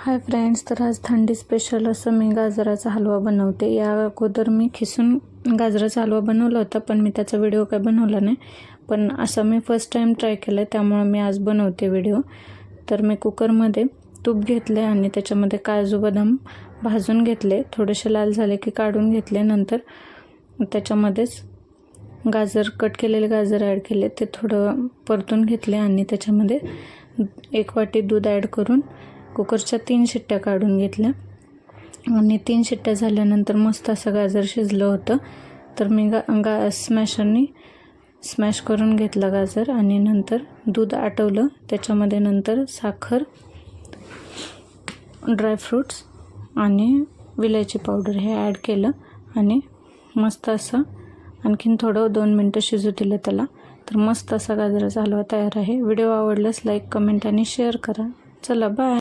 Hi friends, तर आज थंडी स्पेशल असं मी गाजराचा हलवा बनवते। या अगोदर मी खिसून गाजराचा हलवा बनवला होता, पण मी त्याचा व्हिडिओ काय बनवला नाही। पण असं मी फर्स्ट टाइम ट्राय केलं, त्यामुळे मी आज बनवते व्हिडिओ। तर मी कुकरमध्ये तूप घेतले आणि त्याच्यामध्ये काजू बदाम भाजून घेतले, थोडेसे लाल झाले की काढून घेतले। नंतर त्याच्यामध्येच गाजर कट केलेले गाजर ॲड केले, ते थोडं परतून घेतले आणि त्याच्यामध्ये 1 वाटी दूध ॲड करून कुकरच्या 3 शिट्ट्या काढून घेतल्या। आणि 3 शिट्ट्या झाल्यानंतर मस्त असं गाजर शिजलं होतं। तर मी स्मॅशरनी स्मॅश करून घेतलं गाजर आणि नंतर दूध आटवलं, त्याच्यामध्ये नंतर साखर, ड्रायफ्रूट्स आणि विलायची पावडर हे ॲड केलं आणि मस्त असं आणखीन थोडं 2 मिनटं शिजू दिलं त्याला। तर मस्त असा गाजराचा हलवा तयार आहे। व्हिडिओ आवडल्यास लाईक, कमेंट आणि शेअर करा। चला बाय।